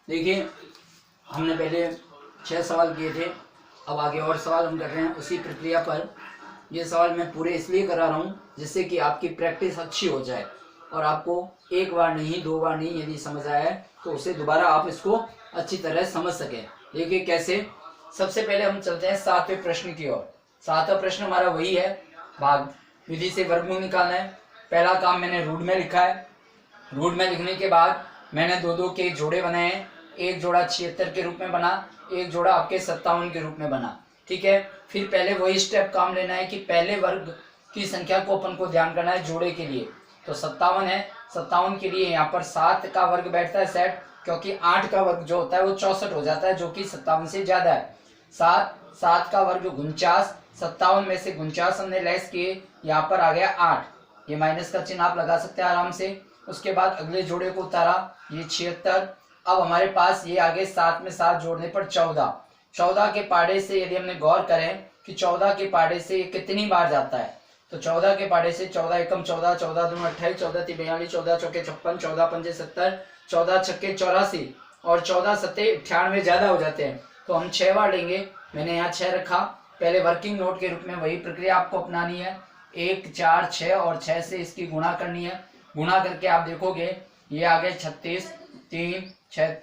देखिए, हमने पहले 6 सवाल किए थे, अब आगे और सवाल हम कर रहे हैं उसी प्रक्रिया पर। ये सवाल मैं पूरे इसलिए करा रहा हूँ जिससे कि आपकी प्रैक्टिस अच्छी हो जाए और आपको एक बार नहीं, 2 बार नहीं, यदि समझ आया है तो उसे दोबारा आप इसको अच्छी तरह समझ सकें। देखिए कैसे। सबसे पहले हम चलते हैं 7वें प्रश्न की ओर। 7वां प्रश्न हमारा वही है, भाग विधि से वर्गमूल निकालना है। पहला काम मैंने रूट में लिखा है। रूट में लिखने के बाद मैंने 2-2 के जोड़े बनाए हैं। एक जोड़ा 76 के रूप में बना, एक जोड़ा आपके 57 के रूप में बना। ठीक है, फिर पहले वही स्टेप काम लेना है कि पहले वर्ग की संख्या को अपन को ध्यान करना है जोड़े के लिए। तो 57 है, 57 के लिए यहाँ पर 7 का वर्ग बैठता है सेट, क्योंकि 8 का वर्ग जो होता है वो 64 हो जाता है, जो कि 57 से ज्यादा है। 7 का वर्ग 49, 57 में से 49 हमने लेस किए, यहाँ पर आ गया 8। ये माइनस का चिन्ह आप लगा सकते हैं आराम से। उसके बाद अगले जोड़े को उतारा, ये 76। अब हमारे पास ये आगे 7 में 7 जोड़ने पर 14। 14 के पाड़े से यदि हमने गौर करें कि 14 के पाड़े से ये कितनी बार जाता है, तो 14 के पाड़े से 14 एकम 14, 14 दूनी 28, 14 तीन 42, 14 चौके 56, 14 पंजे 70, 14 छक्के 84 और 14 सत्ते 98 ज्यादा हो जाते हैं। तो हम 6 बार लेंगे। मैंने यहाँ 6 रखा। पहले वर्किंग नोट के रूप में वही प्रक्रिया आपको अपनानी है। 1, 4, 6 और 6 से इसकी गुणा करनी है। गुणा करके आप देखोगे ये आ गए 36, 3, 6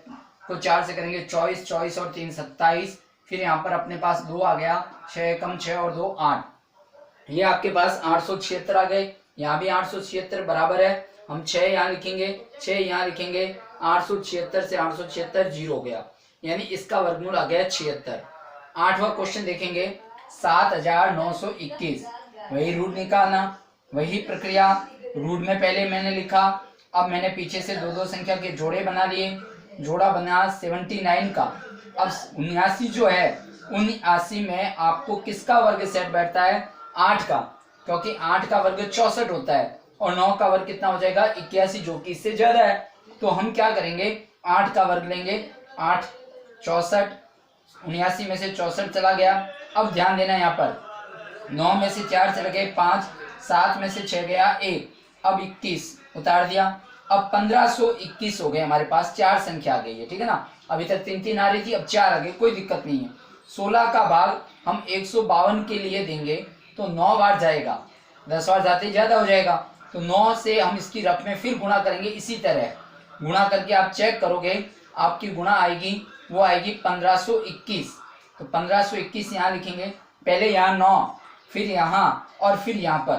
को 4 से करेंगे 24, 24 और 3 27। फिर यहाँ पर अपने पास 2 आ गया, 6 एकम 6 और 2 8। ये आपके पास 876 आ गए। यहाँ भी 876 बराबर है। हम 6 यहाँ लिखेंगे, 6 यहाँ लिखेंगे, 876 से 876 जीरो हो गया, यानी इसका वर्गमूल आ गया 76। 8वां क्वेश्चन देखेंगे, 7921। वही रूट निकालना, वही प्रक्रिया। रूट में पहले मैंने लिखा, अब मैंने पीछे से 2-2 संख्या के जोड़े बना लिए। जोड़ा बना 79 का। अब 79 जो है, 79 में आपको किसका वर्ग सेट बैठता है? 8 का, क्योंकि 8 का वर्ग 64 होता है और 9 का वर्ग कितना हो जाएगा? 81, जो कि इससे ज्यादा है। तो हम क्या करेंगे, 8 का वर्ग लेंगे। 8 64, 79 में से 64 चला गया। अब ध्यान देना, यहाँ पर 9 में से 4 चले गए 5, 7 में से 6 गया 1, अब 21 उतार दिया। अब 1521 हो गए हमारे पास। 4 संख्या आ गई है, ठीक है ना। अभी तक 3-3 आ रही थी, अब 4 आ गई, कोई दिक्कत नहीं है। 16 का भाग हम 152 के लिए देंगे तो 9 बार जाएगा, 10 बार जाते ज्यादा हो जाएगा। तो 9 से हम इसकी रफ में फिर गुणा करेंगे। इसी तरह गुणा करके आप चेक करोगे, आपकी गुणा आएगी, वो आएगी 1521। तो 1521 यहाँ लिखेंगे। पहले यहाँ 9, फिर यहाँ और फिर यहाँ पर।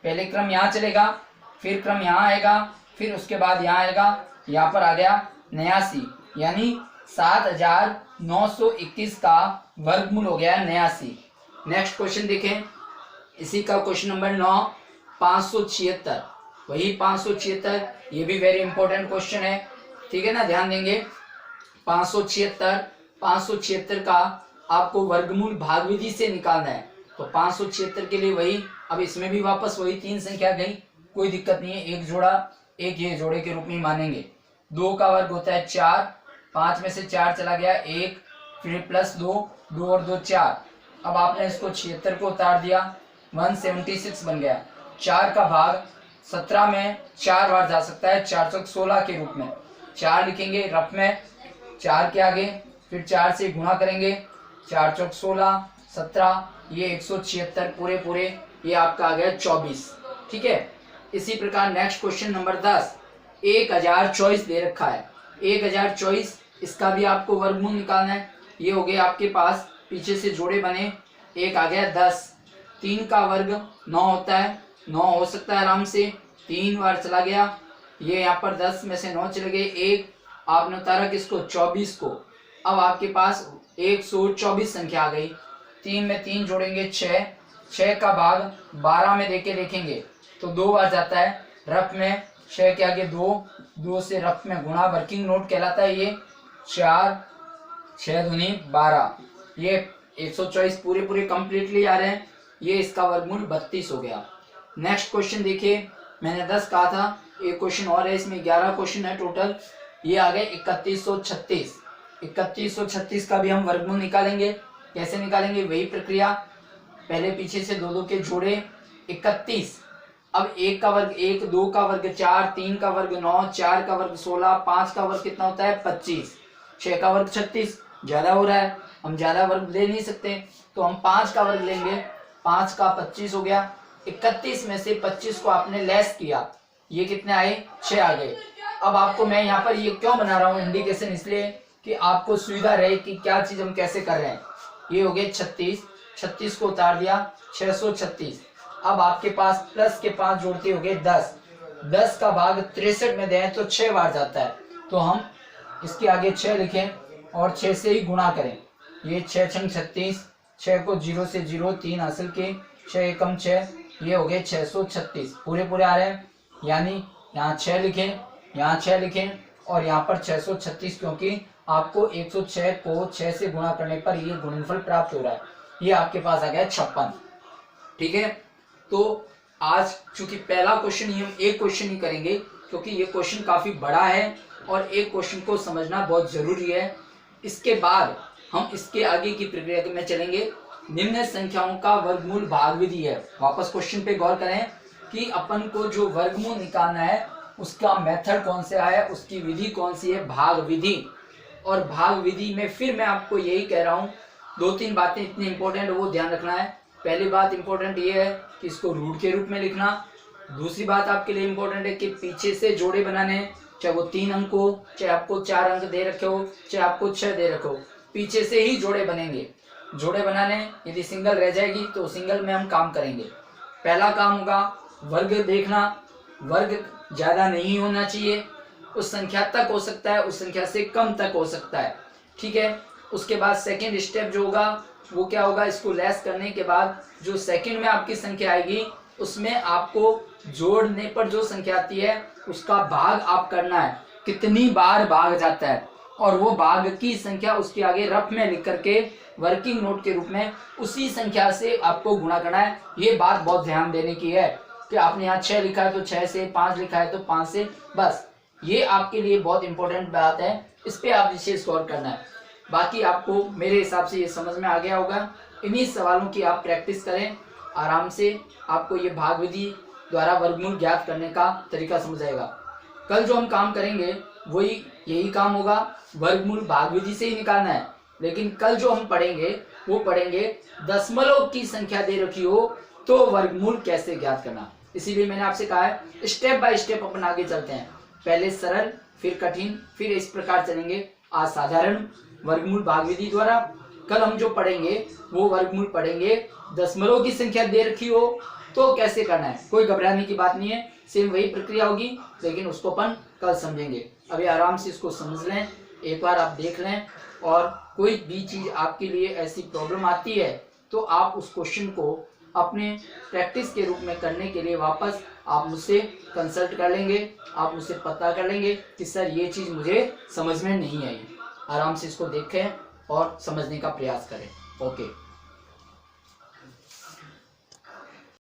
पहले क्रम यहाँ चलेगा, फिर क्रम यहाँ आएगा, फिर उसके बाद यहाँ आएगा। यहाँ पर आ गया 89, यानी 7921 का वर्गमूल हो गया 89। नेक्स्ट क्वेश्चन देखें, इसी का क्वेश्चन नंबर 9, 576। वही 576, ये भी वेरी इंपॉर्टेंट क्वेश्चन है, ठीक है ना। ध्यान देंगे, 576 का आपको वर्गमूल भाग विधि से निकालना है। तो 576 के लिए वही, अब इसमें भी वापस वही 3 संख्या गई, कोई दिक्कत नहीं है। एक जोड़ा, एक ये जोड़े के रूप में मानेंगे। 2 का वर्ग होता है 4, 5 में से 4 चला गया 1, फिर प्लस 2, 2 और 2 4। अब आपने इसको 76 को उतार दिया, 176 बन गया। 4 का भाग 17 में 4 बार जा सकता है, 4 चौक 16 के रूप में। 4 लिखेंगे रफ में, 4 के आगे फिर 4 से गुणा करेंगे, 4 चौक 16, 17, ये 176 पूरे, ये आपका आ गया 24, ठीक है। इसी प्रकार नेक्स्ट क्वेश्चन नंबर 10, 1024 दे रखा है। 1024, इसका भी आपको वर्गमूल निकालना है। ये हो गए आपके पास, पीछे से जोड़े बने, एक आ गया 10, 3 का वर्ग 9 होता है, 9 हो सकता है आराम से, 3 बार चला गया। ये यहाँ पर 10 में से 9 चले गए, 1 आपने उतारा किसको? 24 को। अब आपके पास 124 संख्या आ गई। 3 में 3 जोड़ेंगे 6, 6 का भाग 12 में देके देखेंगे तो 2 बार जाता है। रफ में 6 के आगे 2, 2 से रफ में गुणा, वर्किंग नोट कहलाता है ये। 4, 6 दूनी 12, ये 124 पूरे कंप्लीटली आ रहे हैं। ये इसका वर्गमूल 32 हो गया। नेक्स्ट क्वेश्चन देखिए, मैंने 10 कहा था, एक क्वेश्चन और है, इसमें 11 क्वेश्चन है टोटल। ये आ गए 3136। 3136 का भी हम वर्गमूल निकालेंगे। कैसे निकालेंगे? वही प्रक्रिया, पहले पीछे से 2-2 के जोड़े 31। अब 1 का वर्ग 1, 2 का वर्ग 4, 3 का वर्ग 9, 4 का वर्ग 16, 5 का वर्ग कितना होता है? 25। 6 का वर्ग 36, ज़्यादा हो रहा है, हम ज़्यादा वर्ग ले नहीं सकते, तो हम 5 का वर्ग लेंगे। 5 का 25 हो गया। 31 में से 25 को आपने लेस किया, ये कितने आए? 6 आ गए। अब आपको मैं यहाँ पर ये क्यों बना रहा हूँ इंडिकेशन, इसलिए कि आपको सुविधा रहे कि क्या चीज़ हम कैसे कर रहे हैं। ये हो गए 36, 36 को उतार दिया 636। अब आपके पास प्लस के 5 जोड़ते हो गए 10, 10 का भाग 63 में दें तो 6 बार जाता है, तो हम इसके आगे 6 लिखें और 6 से ही गुणा करें। ये 6 छंग 36, 6 को 0 से 0 3 हासिल के, 6 एकम 6, ये हो गए 636 पूरे पूरे आ रहे हैं। यानी यहाँ 6 लिखें, यहाँ 6 लिखें और यहाँ पर 636, क्योंकि आपको 106 को 6 से गुणा करने पर ये गुणनफल प्राप्त हो रहा है। ये आपके पास आ गया 56। ठीक है, तो आज चूंकि पहला क्वेश्चन ही हम एक क्वेश्चन ही करेंगे, क्योंकि ये क्वेश्चन काफी बड़ा है और एक क्वेश्चन को समझना बहुत जरूरी है। इसके बाद हम इसके आगे की प्रक्रिया में चलेंगे। निम्न संख्याओं का वर्गमूल भाग विधि है। वापस क्वेश्चन पे गौर करें कि अपन को जो वर्गमूल निकालना है उसका मेथड कौन सा है, उसकी विधि कौन सी है, भाग विधि। और भाग विधि में फिर मैं आपको यही कह रहा हूँ, 2-3 बातें इतनी इंपॉर्टेंट वो ध्यान रखना है। पहली बात इंपॉर्टेंट ये है कि इसको रूट के रूप में लिखना। दूसरी बात आपके लिए इंपॉर्टेंट है कि पीछे से जोड़े बनाने हैं, चाहे वो 3 अंक हो, चाहे आपको 4 अंक दे रखे हो, चाहे आपको 6 दे रखे हो, पीछे से ही जोड़े बनेंगे। जोड़े बनाने, यदि सिंगल रह जाएगी तो सिंगल में हम काम करेंगे। पहला काम होगा वर्ग देखना। वर्ग ज्यादा नहीं होना चाहिए, उस संख्या तक हो सकता है, उस संख्या से कम तक हो सकता है। ठीक है, उसके बाद सेकंड स्टेप जो होगा वो क्या होगा, इसको लेस करने के बाद जो सेकंड में आपकी संख्या आएगी उसमें आपको जोड़ने पर जो संख्या आती है उसका भाग आप करना है, कितनी बार भाग जाता है, और वो भाग की संख्या उसके आगे रफ में लिख करके वर्किंग नोट के रूप में उसी संख्या से आपको गुणा करना है। ये बात बहुत ध्यान देने की है कि आपने यहाँ 6 लिखा है तो 6 से, 5 लिखा है तो 5 से, बस ये आपके लिए बहुत इंपॉर्टेंट बात है, इस पे आप विशेष गौर करना है। बाकी आपको मेरे हिसाब से ये समझ में आ गया होगा। इन्हीं सवालों की आप प्रैक्टिस करें आराम से, आपको ये भाग विधि द्वारा वर्गमूल ज्ञात करने का तरीका समझ आएगा। कल जो हम काम करेंगे वही यही काम होगा, वर्गमूल भाग विधि से ही निकालना है। लेकिन कल जो हम पढ़ेंगे वो पढ़ेंगे दशमलव की संख्या दे रखी हो तो वर्गमूल कैसे ज्ञात करना। इसीलिए मैंने आपसे कहा है स्टेप बाय स्टेप अपन आगे चलते हैं, पहले सरल फिर कठिन, फिर इस प्रकार चलेंगे। आज साधारण वर्गमूल भाग विधि द्वारा, कल हम जो पढ़ेंगे वो वर्गमूल पढ़ेंगे दशमलव की संख्या दे रखी हो तो कैसे करना है। कोई घबराने की बात नहीं है, सेम वही प्रक्रिया होगी, लेकिन उसको अपन कल समझेंगे। अभी आराम से इसको समझ लें, एक बार आप देख लें, और कोई भी चीज आपके लिए ऐसी प्रॉब्लम आती है तो आप उस क्वेश्चन को अपने प्रैक्टिस के रूप में करने के लिए वापस आप मुझसे कंसल्ट कर लेंगे, आप मुझसे पता कर लेंगे कि सर ये चीज़ मुझे समझ में नहीं आई। आराम से इसको देखें और समझने का प्रयास करें। ओके।